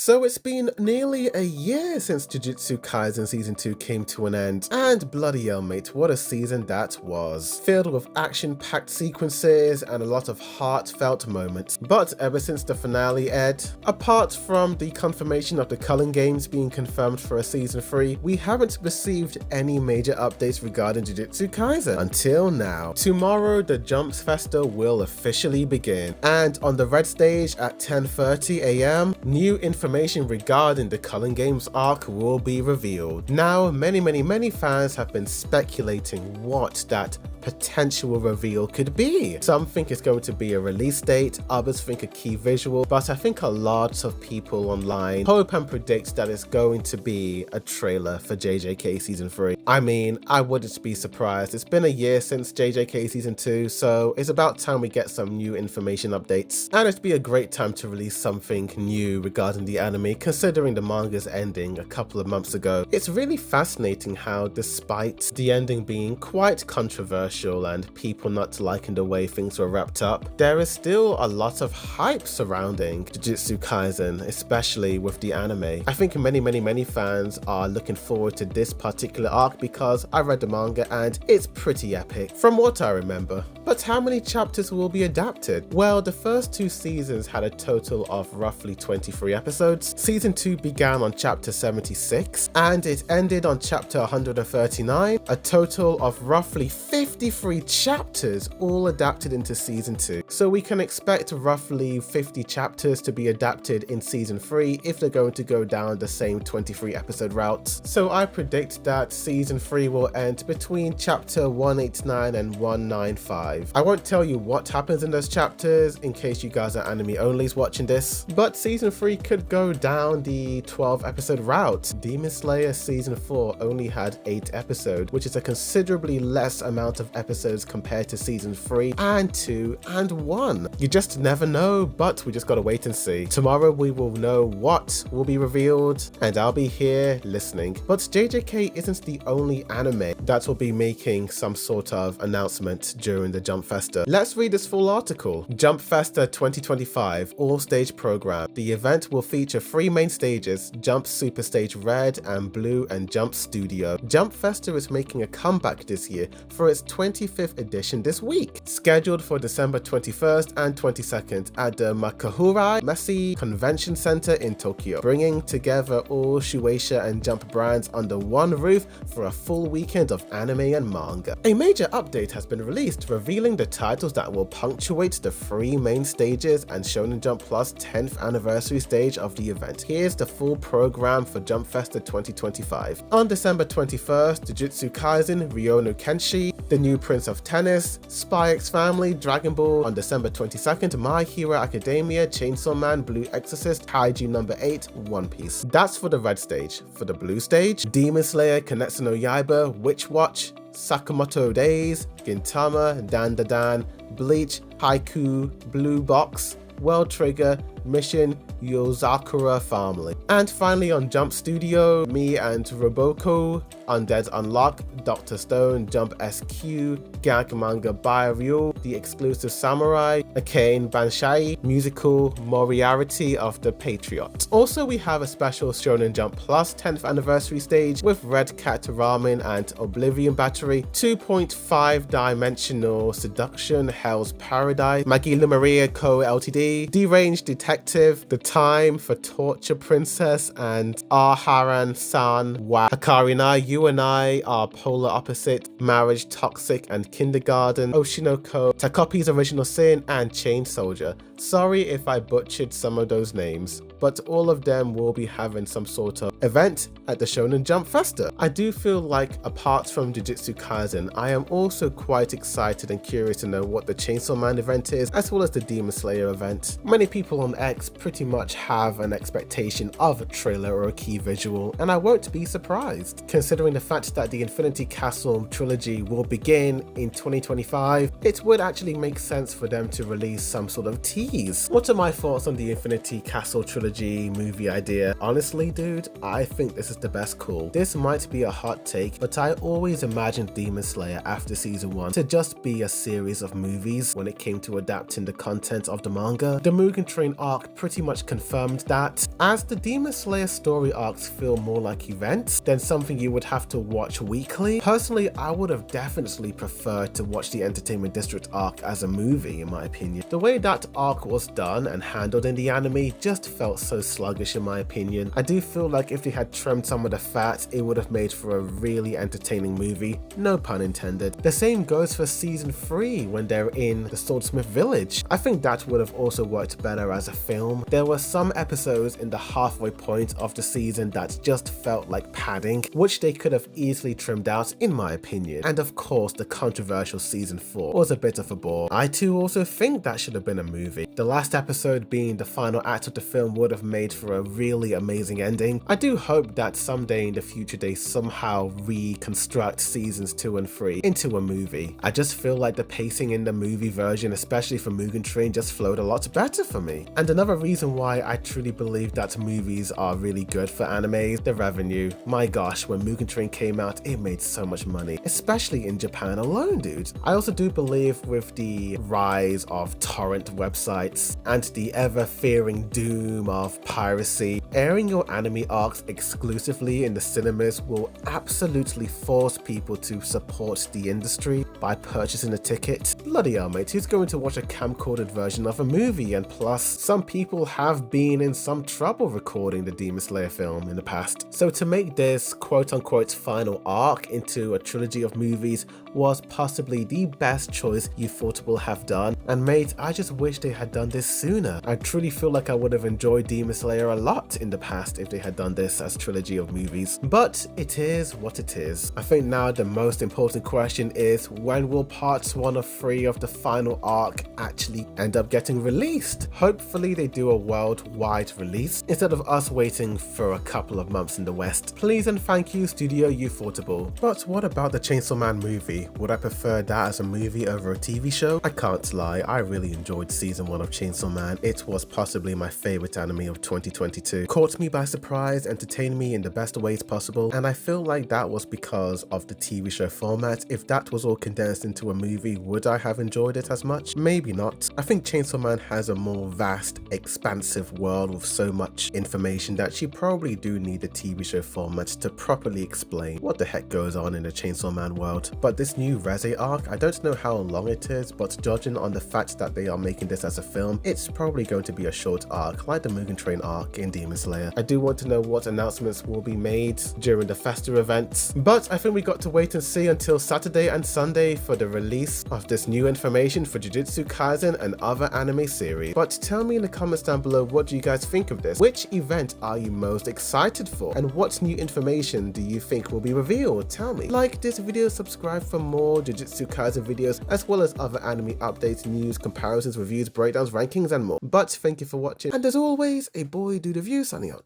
So it's been nearly a year since Jujutsu Kaisen Season 2 came to an end, and bloody hell mate, what a season that was. Filled with action-packed sequences and a lot of heartfelt moments. But ever since the finale aired, apart from the confirmation of the Culling games being confirmed for a Season 3, we haven't received any major updates regarding Jujutsu Kaisen until now. Tomorrow, the Jump Festa will officially begin, and on the red stage at 10:30 AM, new information regarding the Culling Games arc will be revealed. Now, many fans have been speculating what that potential reveal could be. Some think it's going to be a release date, others think a key visual, but I think a lot of people online hope and predict that it's going to be a trailer for JJK Season 3. I mean, I wouldn't be surprised. It's been a year since JJK Season 2, so it's about time we get some new information updates. And it'd be a great time to release something new regarding the anime, considering the manga's ending a couple of months ago. It's really fascinating how, despite the ending being quite controversial and people not liking the way things were wrapped up, there is still a lot of hype surrounding Jujutsu Kaisen, especially with the anime. I think many fans are looking forward to this particular arc because I read the manga and it's pretty epic from what I remember. But how many chapters will be adapted? Well, the first two seasons had a total of roughly 23 episodes. Season 2 began on chapter 76 and it ended on chapter 139, a total of roughly 53 chapters all adapted into Season 2. So we can expect roughly 50 chapters to be adapted in Season 3 if they're going to go down the same 23 episode routes. So I predict that Season 3 will end between chapter 189 and 195. I won't tell you what happens in those chapters in case you guys are anime onlys watching this, but Season 3 could go down the 12 episode route. Demon Slayer Season 4 only had 8 episodes, which is a considerably less amount of episodes compared to Season 3 and 2 and 1. You just never know, but we just gotta wait and see. Tomorrow we will know what will be revealed and I'll be here listening. But JJK isn't the only anime that will be making some sort of announcement during the Jump Festa. Let's read this full article. Jump Festa 2025 all-stage program. The event will feature 3 main stages: Jump Super Stage Red and Blue and Jump Studio. Jump Festa is making a comeback this year for its 25th edition this week, scheduled for December 21st and 22nd at the Makuhari Messe Convention Center in Tokyo, bringing together all Shueisha and Jump brands under one roof for a full weekend of anime and manga. A major update has been released, revealing the titles that will punctuate the 3 main stages and Shonen Jump Plus 10th anniversary stage of the event. Here's the full program for Jump Festa 2025. On December 21st, Jujutsu Kaisen Ryono Kenshi, The New Prince of Tennis, Spy X Family, Dragon Ball. On December 22nd, My Hero Academia, Chainsaw Man, Blue Exorcist, Kaiju number 8, One Piece. That's for the red stage. For the blue stage, Demon Slayer, Kimetsu no Yaiba, Witch Watch, Sakamoto Days, Gintama, Dan, Bleach, Haiku, Blue Box, World Trigger, Mission, Yozakura Family. And finally on Jump Studio, Me and Roboko, Undead Unlock, Dr. Stone, Jump SQ, Gag Manga Bairyou, The Exclusive Samurai, Akane Banshai, Musical Moriarty of the Patriot. Also we have a special Shonen Jump Plus 10th anniversary stage with Red Cat Ramen and Oblivion Battery, 2.5 Dimensional Seduction, Hell's Paradise, Maggie Maria Co. Ltd, Deranged Detective, The Time for Torture Princess, and Haran-san wa Hakarina, You and I Are Polar Opposite, Marriage Toxic and Kindergarten, Oshinoko, Takopi's Original Sin, and Chain Soldier. Sorry if I butchered some of those names, but all of them will be having some sort of event at the Shonen Jump Festa. I do feel like, apart from Jujutsu Kaisen, I am also quite excited and curious to know what the Chainsaw Man event is, as well as the Demon Slayer event. Many people on X pretty much have an expectation of a trailer or a key visual, and I won't be surprised. Considering the fact that the Infinity Castle trilogy will begin in 2025, it would actually make sense for them to release some sort of tease. What are my thoughts on the Infinity Castle trilogy trilogy movie idea. Honestly, dude, I think this is the best call. This might be a hot take, but I always imagined Demon Slayer after season 1 to just be a series of movies when it came to adapting the content of the manga. The Mugen Train arc pretty much confirmed that, as the Demon Slayer story arcs feel more like events than something you would have to watch weekly. Personally, I would have definitely preferred to watch the Entertainment District arc as a movie, in my opinion. The way that arc was done and handled in the anime just felt so sluggish, in my opinion. I do feel like if they had trimmed some of the fat, it would have made for a really entertaining movie, no pun intended. The same goes for season 3 when they're in the Swordsmith Village. I think that would have also worked better as a film. There were some episodes in the halfway point of the season that just felt like padding, which they could have easily trimmed out, in my opinion. And of course, the controversial season 4 was a bit of a bore. I too also think that should have been a movie. The last episode being the final act of the film would have made for a really amazing ending. I do hope that someday in the future they somehow reconstruct seasons 2 and 3 into a movie. I just feel like the pacing in the movie version, especially for Mugen Train, just flowed a lot better for me. And another reason why I truly believe that movies are really good for anime is the revenue. My gosh, when Mugen Train came out, it made so much money, especially in Japan alone, dude. I also do believe with the rise of torrent websites and the ever-fearing doom of piracy, airing your anime arcs exclusively in the cinemas will absolutely force people to support the industry by purchasing a ticket. Bloody hell, mate, who's going to watch a camcorded version of a movie? And plus, some people have been in some trouble recording the Demon Slayer film in the past. So to make this quote-unquote final arc into a trilogy of movies was possibly the best choice Ufotable have done. And mate, I just wish they had done this sooner. I truly feel like I would have enjoyed Demon Slayer a lot in the past if they had done this as trilogy of movies. But it is what it is. I think now the most important question is, when will parts 1 of 3 of the final arc actually end up getting released? Hopefully they do a worldwide release instead of us waiting for a couple of months in the West. Please and thank you, Studio Ufotable. But what about the Chainsaw Man movie? Would I prefer that as a movie over a TV show? I can't lie, I really enjoyed season 1 of Chainsaw Man. It was possibly my favorite anime of 2022. Caught me by surprise, entertained me in the best ways possible, and I feel like that was because of the TV show format. If that was all condensed into a movie, would I have enjoyed it as much? Maybe not. I think Chainsaw Man has a more vast, expansive world with so much information that you probably do need the TV show format to properly explain what the heck goes on in the Chainsaw Man world. But this new Reze arc, I don't know how long it is, but judging on the fact that they are making this as a film, it's probably going to be a short arc like the Mugen Train arc in Demon Slayer. I do want to know what announcements will be made during the Festa events, but I think we got to wait and see until Saturday and Sunday for the release of this new information for Jujutsu Kaisen and other anime series. But tell me in the comments down below, what do you guys think of this? Which event are you most excited for? And what new information do you think will be revealed? Tell me. Like this video, subscribe for more Jujutsu Kaisen videos, as well as other anime updates, news, comparisons, reviews, breakdowns, rankings, and more. But thank you for watching, and as always, a boy do the view signing out.